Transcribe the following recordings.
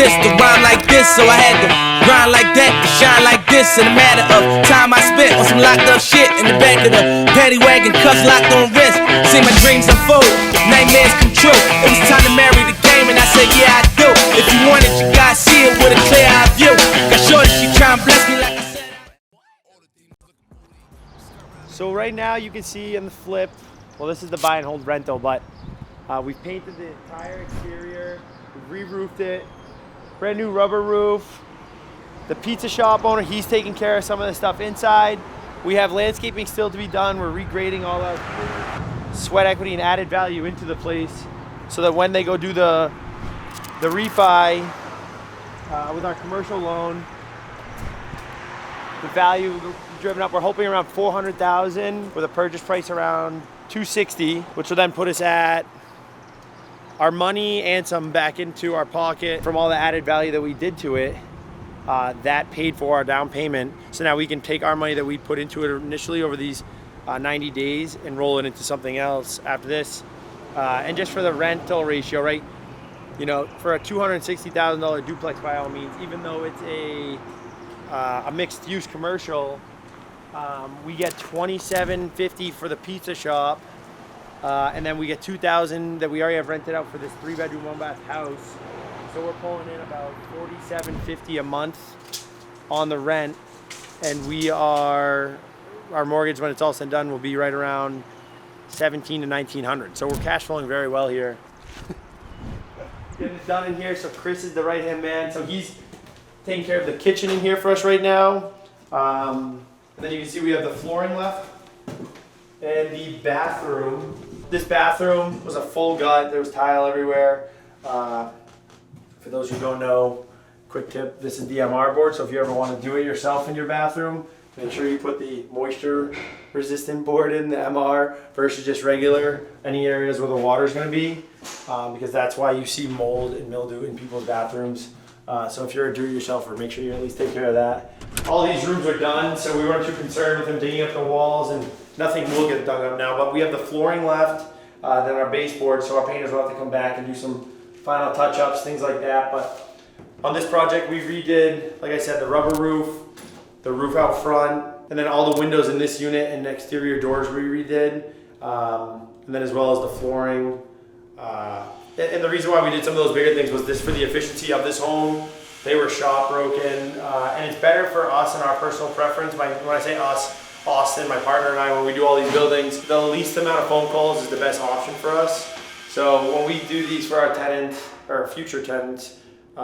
this, to rhyme like this, so I had to grind like that, to shine like this. In a matter of time I spent on some locked up shit in the back of the paddy wagon, cuffs locked on wrist. See my dreams unfold, nightmares come true. It was time to marry the game, and I said, yeah, I do. If you want it, you gotta see it with a clear eye view. Got shorty, she tryna bless me like I said. So right now you can see in the flip, well, this is the buy and hold rental, but we've painted the entire exterior, we've re-roofed it, brand new rubber roof. The pizza shop owner, he's taking care of some of the stuff inside. We have landscaping still to be done. We're regrading all our sweat equity and added value into the place so that when they go do the refi with our commercial loan, the value will be driven up. We're hoping around $400,000 with a purchase price around $260, which will then put us at our money and some back into our pocket from all the added value that we did to it. That paid for our down payment. So now we can take our money that we put into it initially over these 90 days and roll it into something else after this. And just for the rental ratio, right? You know, for a $260,000 duplex, by all means, even though it's a mixed use commercial, we get $2,750 for the pizza shop. And then we get $2,000 that we already have rented out for this 3-bedroom, 1-bath house. So we're pulling in about $4,750 a month on the rent, and our mortgage, when it's all said and done, will be right around $1,700 to $1,900. So we're cash flowing very well here. Getting it done in here. So Chris is the right-hand man. So he's taking care of the kitchen in here for us right now. And then you can see we have the flooring left and the bathroom. This bathroom was a full gut. There was tile everywhere. For those who don't know, quick tip, this is DMR board, so if you ever want to do it yourself in your bathroom, make sure you put the moisture resistant board in, the MR, versus just regular, any areas where the water is going to be, because that's why you see mold and mildew in people's bathrooms. So if you're a do-it-yourselfer, make sure you at least take care of that. All these rooms are done, so we weren't too concerned with them digging up the walls, and nothing will get dug up now, but we have the flooring left, then our baseboard, so our painters will have to come back and do some final touch-ups, things like that. But on this project we redid, like I said, the rubber roof, the roof out front, and then all the windows in this unit and exterior doors we redid, and then as well as the flooring. And the reason why we did some of those bigger things was this for the efficiency of this home. They were shop broken, and it's better for us and our personal preference. When I say us, Austin, my partner, and I, when we do all these buildings, the least amount of phone calls is the best option for us. So when we do these for our tenants, or future tenants,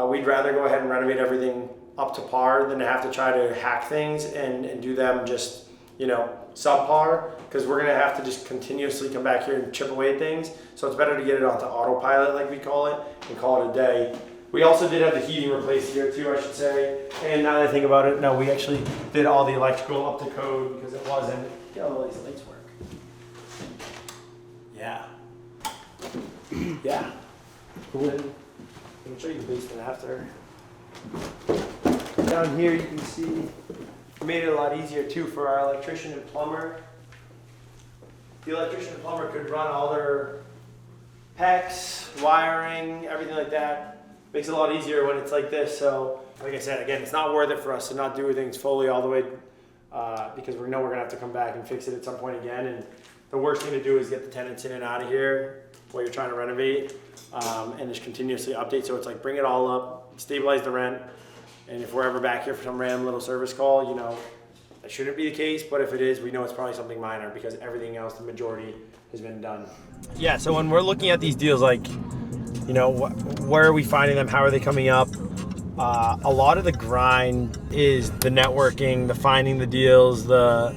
we'd rather go ahead and renovate everything up to par than to have to try to hack things and do them just, you know, subpar, because we're gonna have to just continuously come back here and chip away at things. So it's better to get it onto autopilot, like we call it, and call it a day. We also did have the heating replaced here too, I should say. And now that I think about it, no, we actually did all the electrical up to code because it wasn't. Yeah, all these lights work. Yeah. Yeah. Cool. I'll show you the basement after. Down here you can see we made it a lot easier too for our electrician and plumber. The electrician and plumber could run all their PEX, wiring, everything like that. Makes it a lot easier when it's like this. So, like I said, again, it's not worth it for us to not do things fully all the way because we know we're gonna have to come back and fix it at some point again. And the worst thing to do is get the tenants in and out of here while you're trying to renovate, and just continuously update. So it's like bring it all up, stabilize the rent, and if we're ever back here for some random little service call, you know, that shouldn't be the case, but if it is, we know it's probably something minor because everything else, the majority, has been done. Yeah, so when we're looking at these deals, like, you know, where are we finding them? How are they coming up? A lot of the grind is the networking, the finding the deals, the,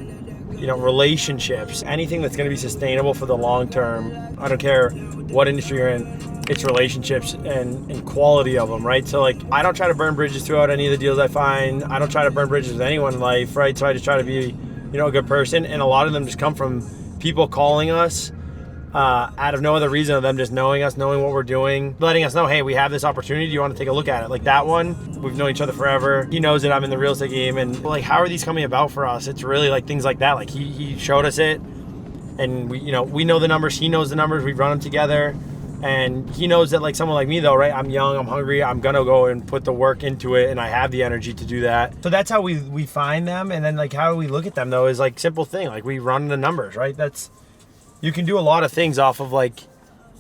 you know, relationships, anything that's going to be sustainable for the long term. I don't care what industry you're in, it's relationships and quality of them, right? So like, I don't try to burn bridges throughout any of the deals I find. I don't try to burn bridges with anyone in life, right? So I just try to be, you know, a good person. And a lot of them just come from people calling us out of no other reason of them just knowing us, knowing what we're doing, letting us know, hey, we have this opportunity. Do you want to take a look at it? Like that one, we've known each other forever. He knows that I'm in the real estate game, and like, how are these coming about for us? It's really like things like that. Like he showed us it, and we, you know, we know the numbers. He knows the numbers. We've run them together. And he knows that like someone like me though, right? I'm young, I'm hungry, I'm gonna go and put the work into it, and I have the energy to do that. So that's how we find them. And then like how we look at them though is like simple thing. Like we run the numbers, right? You can do a lot of things off of like,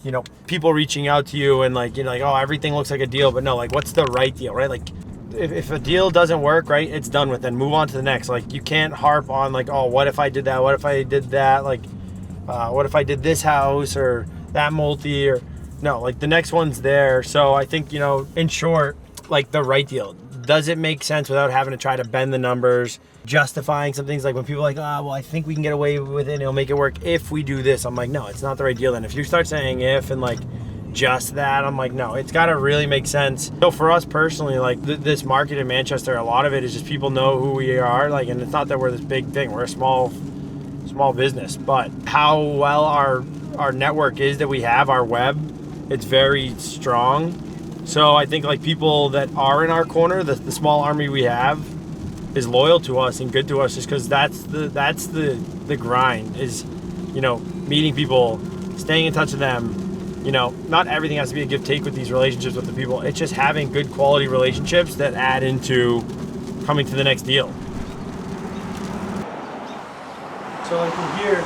you know, people reaching out to you and like, you know, like, oh, everything looks like a deal, but no, like what's the right deal, right? Like if a deal doesn't work, right, it's done with, then move on to the next. Like you can't harp on like, oh, what if I did that? What if I did that? Like, what if I did this house or that multi or no, like the next one's there. So I think, you know, in short, like the right deal. Does it make sense without having to try to bend the numbers, justifying some things like when people are like, well, I think we can get away with it and it'll make it work if we do this. I'm like, no, it's not the right deal. Then if you start saying if and like just that, I'm like, no, it's got to really make sense. So for us personally, like this market in Manchester, a lot of it is just people know who we are. Like, and it's not that we're this big thing. We're a small business, but how well our network is that we have, our web, it's very strong. So I think like people that are in our corner, the small army we have is loyal to us and good to us just because that's the grind is, you know, meeting people, staying in touch with them. You know, not everything has to be a give take with these relationships with the people. It's just having good quality relationships that add into coming to the next deal. So like from here,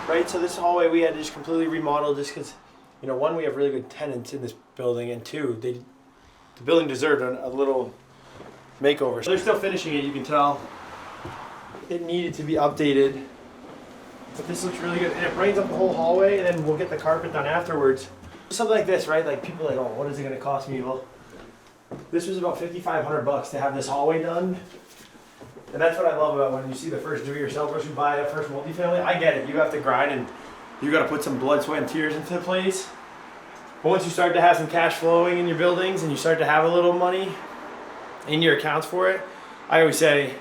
right, so this hallway we had to just completely remodel just because, you know, one, we have really good tenants in this building, and two, the building deserved a little makeover. So they're still finishing it, you can tell. It needed to be updated, but this looks really good. And it brightens up the whole hallway, and then we'll get the carpet done afterwards. Something like this, right? Like people are like, oh, what is it gonna cost me? Well, this was about $5,500 to have this hallway done. And that's what I love about when you see the first do-it-yourselfers who buy a first multifamily. I get it, you have to grind and you got to put some blood, sweat, and tears into the place. But once you start to have some cash flowing in your buildings and you start to have a little money in your accounts for it, I always say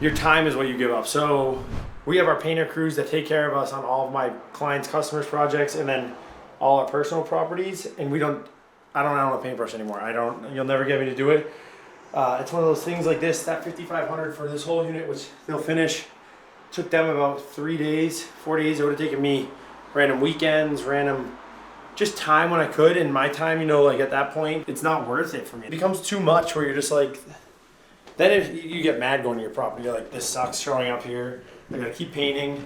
your time is what you give up. So we have our painter crews that take care of us on all of my clients' customers' projects and then all our personal properties. And I don't own a paintbrush anymore. You'll never get me to do it. It's one of those things like this, that $5,500 for this whole unit, which they'll finish. Took them about 4 days. It would have taken me random weekends, random just time when I could. And my time, you know, like at that point, it's not worth it for me. It becomes too much where you're just like, then if you get mad going to your property, you're like, this sucks showing up here. I gotta keep painting.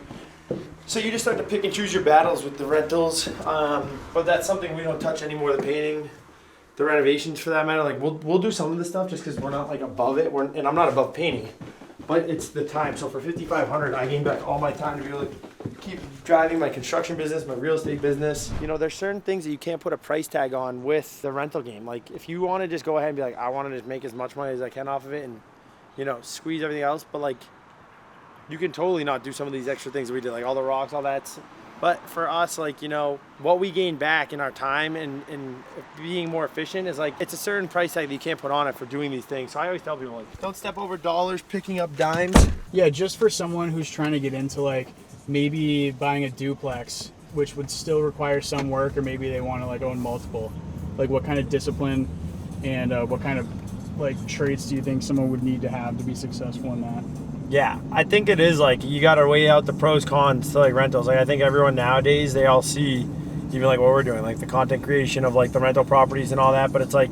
So you just start to pick and choose your battles with the rentals. But that's something we don't touch anymore, the painting, the renovations for that matter. Like we'll do some of the stuff just because we're not like above it. And I'm not above painting. But it's the time. So for $5,500, I gain back all my time to be able to keep driving my construction business, my real estate business. You know, there's certain things that you can't put a price tag on with the rental game. Like if you want to just go ahead and be like, I want to just make as much money as I can off of it and, you know, squeeze everything else. But like, you can totally not do some of these extra things that we did, like all the rocks, all that. But for us, like, you know, what we gain back in our time and being more efficient is like, it's a certain price tag that you can't put on it for doing these things. So I always tell people, like, don't step over dollars picking up dimes. Yeah, just for someone who's trying to get into like maybe buying a duplex, which would still require some work, or maybe they want to like own multiple. Like what kind of discipline and what kind of like traits do you think someone would need to have to be successful in that? Yeah, I think it is like you got to weigh out the pros cons to like rentals. Like I think everyone nowadays, they all see even like what we're doing, like the content creation of like the rental properties and all that. But it's like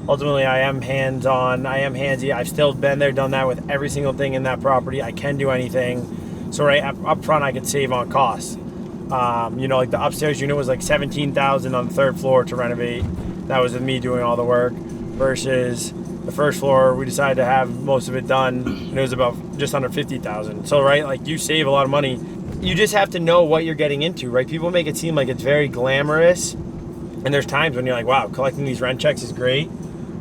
ultimately I am hands-on, I am handsy. I've still been there, done that with every single thing in that property. I can do anything. So right up front, I can save on costs. You know, like the upstairs unit was like $17,000 on the third floor to renovate. That was with me doing all the work versus the first floor, we decided to have most of it done, and it was about just under $50,000. So, right, like you save a lot of money. You just have to know what you're getting into, right? People make it seem like it's very glamorous, and there's times when you're like, wow, collecting these rent checks is great,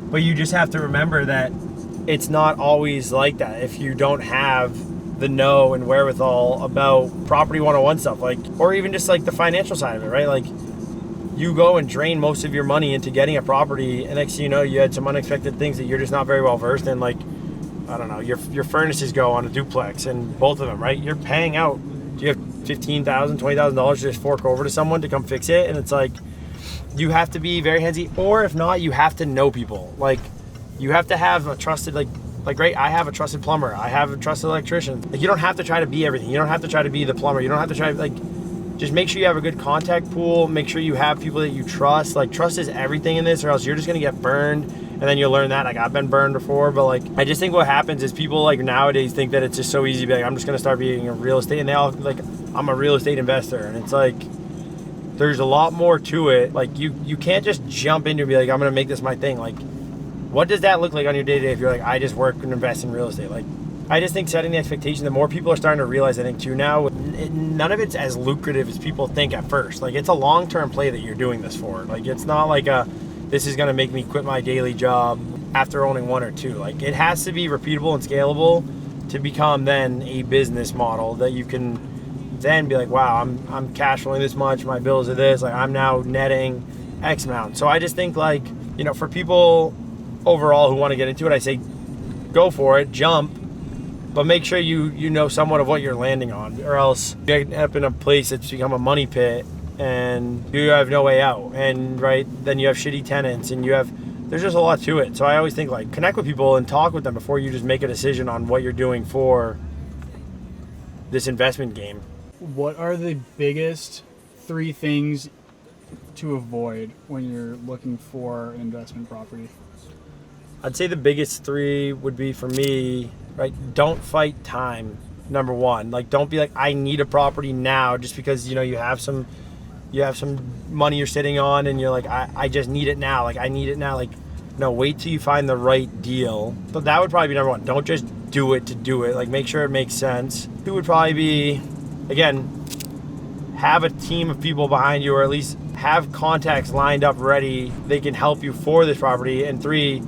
but you just have to remember that it's not always like that if you don't have the know and wherewithal about property 101 stuff, like, or even just like the financial side of it, right? Like, you go and drain most of your money into getting a property, and next thing you know, you had some unexpected things that you're just not very well versed in. Like, I don't know, your furnaces go on a duplex, and both of them, right? You're paying out. Do you have $15,000, $20,000 to just fork over to someone to come fix it? And it's like, you have to be very handsy, or if not, you have to know people. Like, you have to have a trusted, like right, I have a trusted plumber. I have a trusted electrician. Like, you don't have to try to be everything. You don't have to try to be the plumber. You don't have to try, like, just make sure you have a good contact pool. Make sure you have people that you trust. Like, trust is everything in this, or else you're just gonna get burned, and then you'll learn that. Like, I've been burned before, but like, I just think what happens is people like nowadays think that it's just so easy to be like, I'm just gonna start being a real estate, and they all like, I'm a real estate investor, and it's like, there's a lot more to it. Like, you can't just jump into and be like, I'm gonna make this my thing. Like, what does that look like on your day-to-day if you're like, I just work and invest in real estate? Like, I just think setting the expectation, the more people are starting to realize, I think too now, none of it's as lucrative as people think at first. Like, it's a long-term play that you're doing this for. Like, it's not like this is gonna make me quit my daily job after owning one or two. Like, it has to be repeatable and scalable to become then a business model that you can then be like, wow, I'm cash flowing this much, my bills are this, like I'm now netting X amount. So I just think, like, you know, for people overall who want to get into it, I say go for it, jump, but make sure you know somewhat of what you're landing on, or else you end up in a place that's become a money pit and you have no way out. And right then you have shitty tenants, and there's just a lot to it. So I always think, like, connect with people and talk with them before you just make a decision on what you're doing for this investment game. What are the biggest 3 things to avoid when you're looking for an investment property? I'd say the biggest 3 would be, for me, right, don't fight time, number 1. Like, don't be like, I need a property now just because, you know, you have some money you're sitting on and you're like, I just need it now. Like, I need it now. Like, no, wait till you find the right deal. So that would probably be number 1. Don't just do it to do it. Like, make sure it makes sense. 2 would probably be, again, have a team of people behind you, or at least have contacts lined up ready. They can help you for this property. And 3,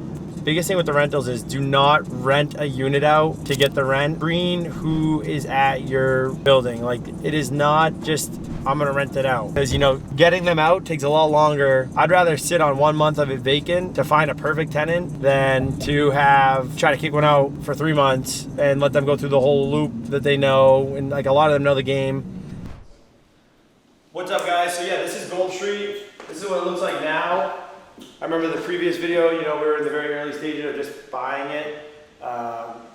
biggest thing with the rentals is do not rent a unit out to get the rent. Screen who is at your building. Like, it is not just, I'm gonna rent it out. Because, you know, getting them out takes a lot longer. I'd rather sit on 1 month of it vacant to find a perfect tenant than to try to kick one out for 3 months and let them go through the whole loop that they know. And like, a lot of them know the game. What's up, guys? So yeah, this is Gold Street. This is what it looks like now. I remember the previous video, you know, we were in the very early stages of just buying it.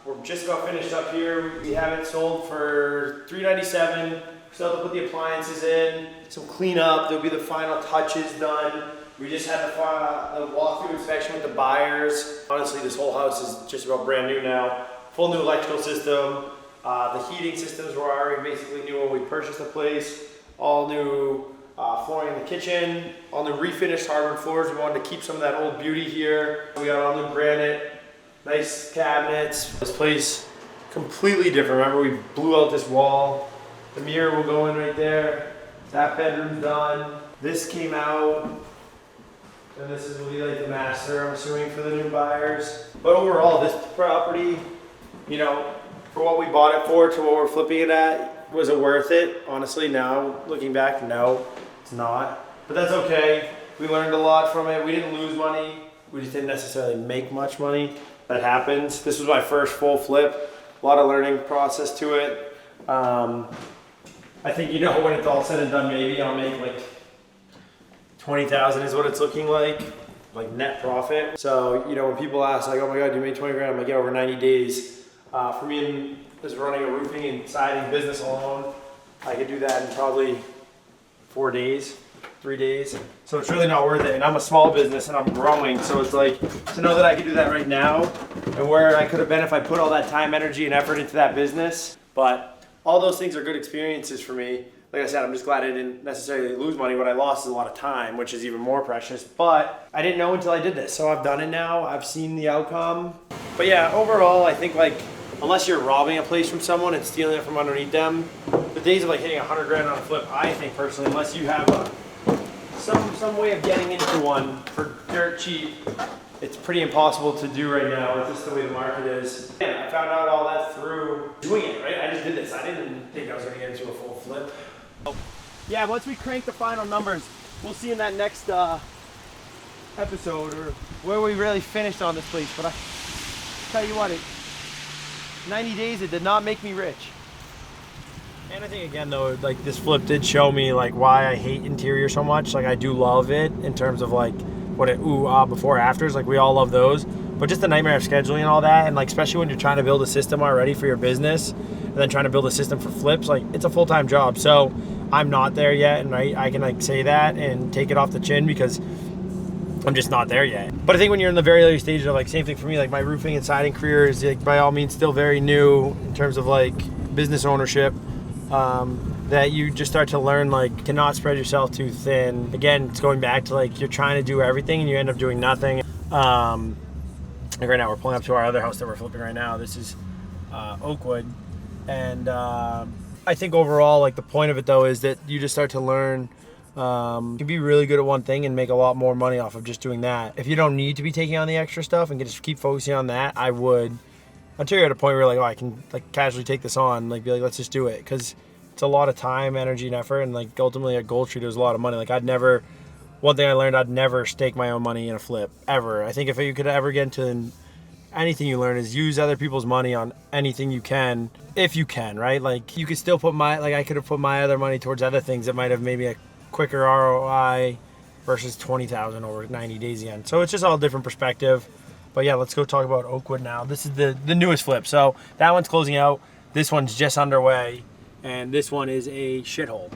We're just about finished up here. We have it sold for $397. We still have to put the appliances in, some cleanup. There'll be the final touches done. We just had the walkthrough inspection with the buyers. Honestly, this whole house is just about brand new now. Full new electrical system. The heating systems were already basically new when we purchased the place. All new flooring in the kitchen, all new refinished hardwood floors. We wanted to keep some of that old beauty here. We got all new granite, nice cabinets. This place, completely different. Remember, we blew out this wall. The mirror will go in right there. That bedroom's done. This came out. And this will be like the master, I'm assuming, for the new buyers. But overall, this property, you know, for what we bought it for to what we're flipping it at, was it worth it? Honestly, now, looking back, no, it's not. But that's okay. We learned a lot from it. We didn't lose money. We just didn't necessarily make much money. That happens. This was my first full flip. A lot of learning process to it. I think, you know, when it's all said and done, maybe I'll make like 20,000 is what it's looking like net profit. So, you know, when people ask like, oh my God, you made 20 grand, I'm like, yeah, over 90 days. For me, and just running a roofing and siding business alone, I could do that in probably 4 days, 3 days. So it's really not worth it. And I'm a small business and I'm growing. So it's like, to know that I could do that right now and where I could have been if I put all that time, energy, and effort into that business. But all those things are good experiences for me. Like I said, I'm just glad I didn't necessarily lose money. What I lost is a lot of time, which is even more precious. But I didn't know until I did this. So I've done it now. I've seen the outcome. But yeah, overall, I think like, unless you're robbing a place from someone and stealing it from underneath them, the days of like hitting 100 grand on a flip, I think personally, unless you have some way of getting into one for dirt cheap, it's pretty impossible to do right now. It's just the way the market is. And I found out all that through doing it, right? I just did this. I didn't think I was gonna get into a full flip. Yeah, once we crank the final numbers, we'll see in that next episode or where we really finished on this place. But I tell you what, 90 days, it did not make me rich. And I think again though, like this flip did show me like why I hate interior so much. Like I do love it in terms of like what it before afters, like we all love those. But just the nightmare of scheduling and all that, and like especially when you're trying to build a system already for your business and then trying to build a system for flips, like it's a full-time job. So I'm not there yet, and I can like say that and take it off the chin because I'm just not there yet. But I think when you're in the very early stages of like, same thing for me, like my roofing and siding career is like by all means still very new in terms of like business ownership. That you just start to learn like to not spread yourself too thin. Again, it's going back to like you're trying to do everything and you end up doing nothing. Like right now we're pulling up to our other house that we're flipping right now. This is Oakwood, and I think overall like the point of it though is that you just start to learn. You can be really good at one thing and make a lot more money off of just doing that. If you don't need to be taking on the extra stuff and can just keep focusing on that, I would. Until you're at a point where you're like, oh, I can like casually take this on, like be like, let's just do it, because it's a lot of time, energy, and effort, and like ultimately at Gold Tree there's a lot of money. Like one thing I learned, I'd never stake my own money in a flip ever. I think if you could ever get into anything you learn is use other people's money on anything you can, if you can, right? Like you could still put I could have put my other money towards other things that might have maybe a quicker ROI versus 20,000 over 90 days again. So it's just all different perspective. But yeah, let's go talk about Oakwood now. This is the newest flip. So that one's closing out. This one's just underway. And this one is a shithole.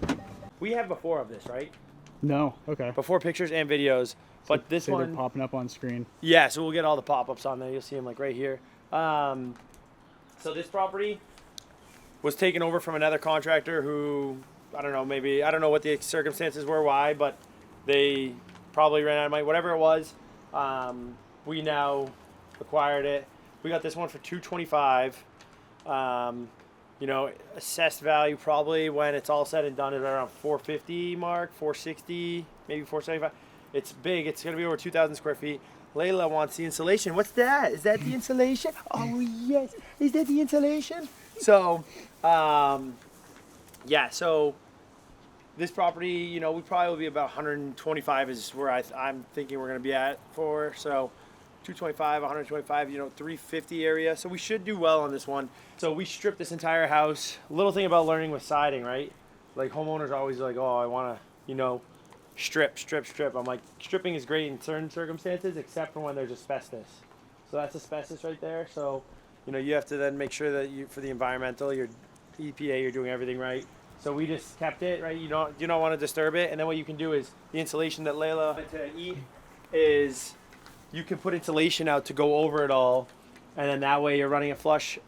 We have before of this, right? No. Okay. Before pictures and videos. But this So one... they're popping up on screen. Yeah, so we'll get all the pop-ups on there. You'll see them like right here. So this property was taken over from another contractor who, I don't know what the circumstances were, why, but they probably ran out of money, whatever it was. We now acquired it. We got this one for $225. You know, assessed value probably when it's all said and done is around 450 mark, 460, maybe 475. It's big. It's going to be over 2,000 square feet. Layla wants the insulation. What's that? Is that the insulation? Oh, yes. Is that the insulation? So, yeah, so this property, you know, we probably will be about 125 is where I'm thinking we're going to be at for. So 225, 125, you know, 350 area. So we should do well on this one. So we stripped this entire house. Little thing about learning with siding, right? Like homeowners are always like, oh, I want to, you know, strip. I'm like, stripping is great in certain circumstances, except for when there's asbestos. So that's asbestos right there. So, you know, you have to then make sure that for the environmental, your EPA, you're doing everything right. So we just kept it, right? You don't want to disturb it. And then what you can do is the insulation that Layla had to eat is you can put insulation out to go over it all. And then that way you're running it flush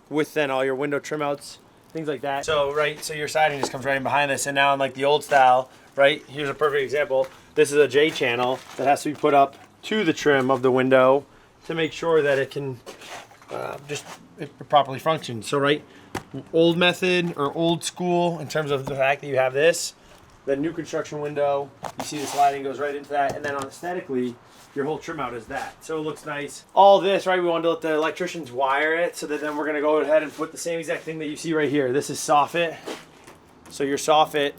with then all your window trim outs, things like that. So, right, so your siding just comes right in behind this. And now in like the old style, right, here's a perfect example. This is a J channel that has to be put up to the trim of the window to make sure that it can it properly function. So, right, old method or old school in terms of the fact that you have this, the new construction window, you see the sliding goes right into that, and then aesthetically, your whole trim out is that. So it looks nice. All this, right, we wanted to let the electricians wire it so that then we're gonna go ahead and put the same exact thing that you see right here. This is soffit. So your soffit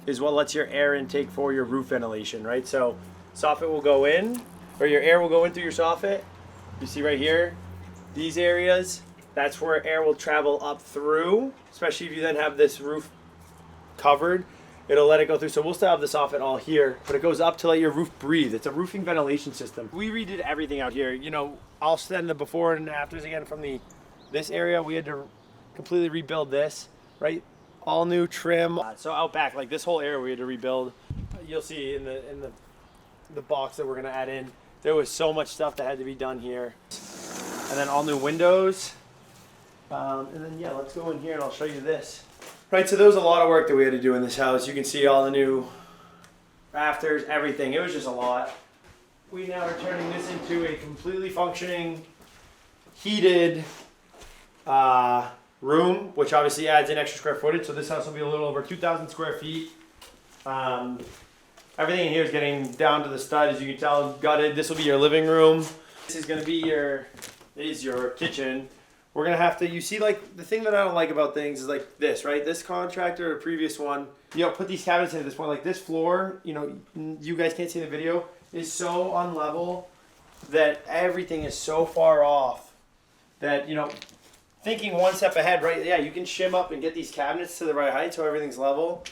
is what lets your air intake for your roof ventilation, right? So soffit will go in, or your air will go in through your soffit. You see right here, these areas, that's where air will travel up through, especially if you then have this roof covered. It'll let it go through. So we'll still have the soffit all here, but it goes up to let your roof breathe. It's a roofing ventilation system. We redid everything out here. You know, I'll send the before and afters again from this area. We had to completely rebuild this, right? All new trim. So out back, like this whole area we had to rebuild. You'll see in the box that we're gonna add in, there was so much stuff that had to be done here. And then all new windows. And then yeah, let's go in here and I'll show you this. Right, so there was a lot of work that we had to do in this house. You can see all the new rafters, everything. It was just a lot. We now are turning this into a completely functioning, heated room, which obviously adds in extra square footage. So this house will be a little over 2,000 square feet. Everything in here is getting down to the stud, as you can tell, gutted. This will be your living room. This is gonna be your kitchen. We're gonna have to, you see, like, the thing that I don't like about things is like this, right? This contractor, or previous one, you know, put these cabinets in at this point. Like this floor, you know, you guys can't see the video, is so unlevel that everything is so far off that, you know, thinking one step ahead, right? Yeah, you can shim up and get these cabinets to the right height so everything's level.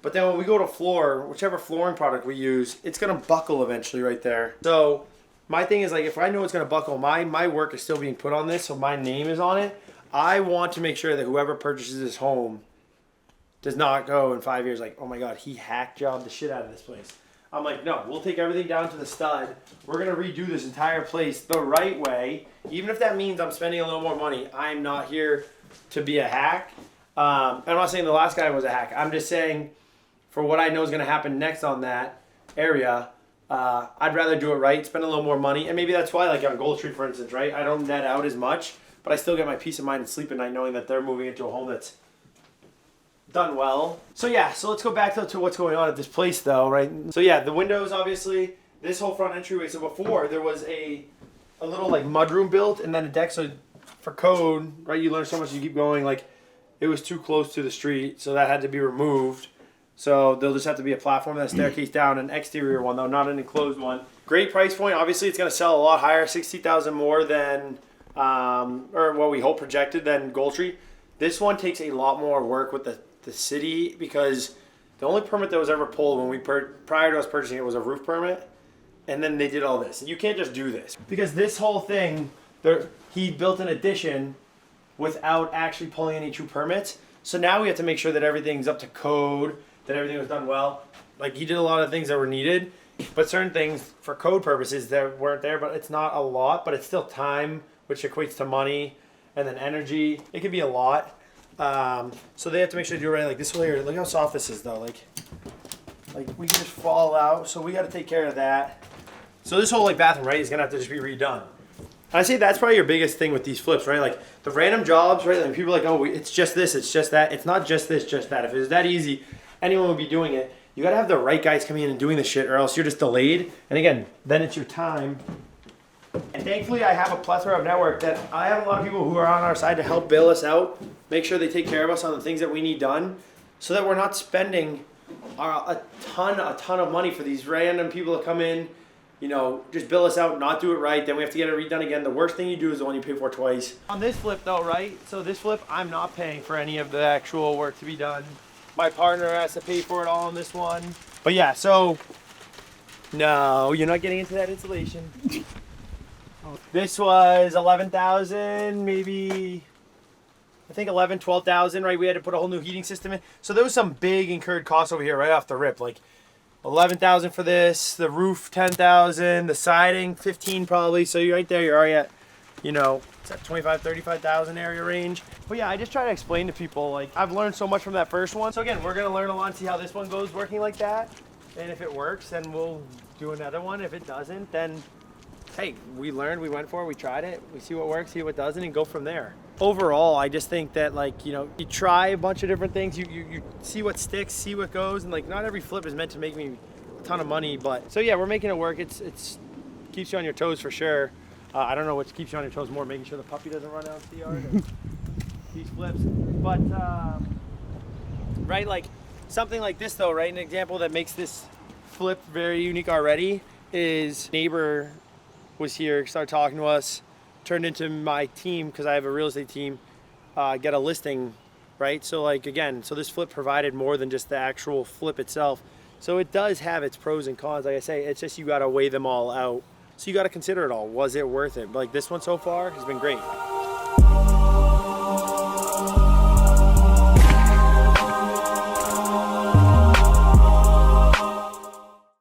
But then when we go to floor, whichever flooring product we use, it's gonna buckle eventually right there. So my thing is, like, if I know it's gonna buckle, my work is still being put on this, so my name is on it. I want to make sure that whoever purchases this home does not go in 5 years like, oh my God, he hack jobbed the shit out of this place. I'm like, no, we'll take everything down to the stud. We're gonna redo this entire place the right way. Even if that means I'm spending a little more money, I'm not here to be a hack. And I'm not saying the last guy was a hack. I'm just saying for what I know is gonna happen next on that area, I'd rather do it right, spend a little more money. And maybe that's why, like on Gold Street, for instance, right? I don't net out as much, but I still get my peace of mind and sleep at night knowing that they're moving into a home that's done well. So yeah, so let's go back to what's going on at this place though, right? So yeah, the windows, obviously, this whole front entryway. So before there was a little like mudroom built and then a deck. So for code, right, you learn so much, you keep going. Like it was too close to the street, so that had to be removed. So there'll just have to be a platform and a staircase down, an exterior one though, not an enclosed one. Great price point. Obviously, it's gonna sell a lot higher, 60,000 more than, or what we hope projected than Gold Street. This one takes a lot more work with the city because the only permit that was ever pulled when we prior to us purchasing it was a roof permit, and then they did all this. And you can't just do this because this whole thing, he built an addition without actually pulling any true permits. So now we have to make sure that everything's up to code, that everything was done well. Like he did a lot of things that were needed, but certain things for code purposes that weren't there. But it's not a lot, but it's still time, which equates to money, and then energy. It could be a lot. So they have to make sure to do it right. Like this whole area, look how soft this is though. Like we can just fall out. So we got to take care of that. So this whole like bathroom, right, is gonna have to just be redone. And I say that's probably your biggest thing with these flips, right? Like the random jobs, right? Like people are like, oh, it's just this, it's just that. It's not just this, just that. If it was that easy, anyone would be doing it. You got to have the right guys coming in and doing the shit, or else you're just delayed. And again, then it's your time. And thankfully, I have a plethora of network that I have a lot of people who are on our side to help bail us out, make sure they take care of us on the things that we need done, so that we're not spending a ton of money for these random people to come in, you know, just bill us out, not do it right, then we have to get it redone again. The worst thing you do is the one you pay for twice. On this flip though, right? So this flip, I'm not paying for any of the actual work to be done. My partner has to pay for it all on this one. But yeah, so no, you're not getting into that installation. This was 11,000, maybe, I think 11, 12,000, right? We had to put a whole new heating system in. So there was some big incurred costs over here right off the rip. Like 11,000 for this, the roof 10,000, the siding 15 probably. So you're right there, you're already at, you know, it's at 25, 35,000 area range. But yeah, I just try to explain to people, like I've learned so much from that first one. So again, we're gonna learn a lot and see how this one goes working like that. And if it works, then we'll do another one. If it doesn't, then hey, we learned, we went for it, we tried it, we see what works, see what doesn't, and go from there. Overall, I just think that, like, you know, you try a bunch of different things, you see what sticks, see what goes, and like not every flip is meant to make me a ton of money, but so yeah, we're making it work. It's keeps you on your toes for sure. I don't know what keeps you on your toes more, making sure the puppy doesn't run out into the yard or these flips, but right, like something like this though, right? An example that makes this flip very unique already is neighbor was here, started talking to us, turned into my team because I have a real estate team, get a listing, right? So like again, so this flip provided more than just the actual flip itself. So it does have its pros and cons. Like I say, it's just you got to weigh them all out. So you got to consider it all. Was it worth it? But like this one so far has been great.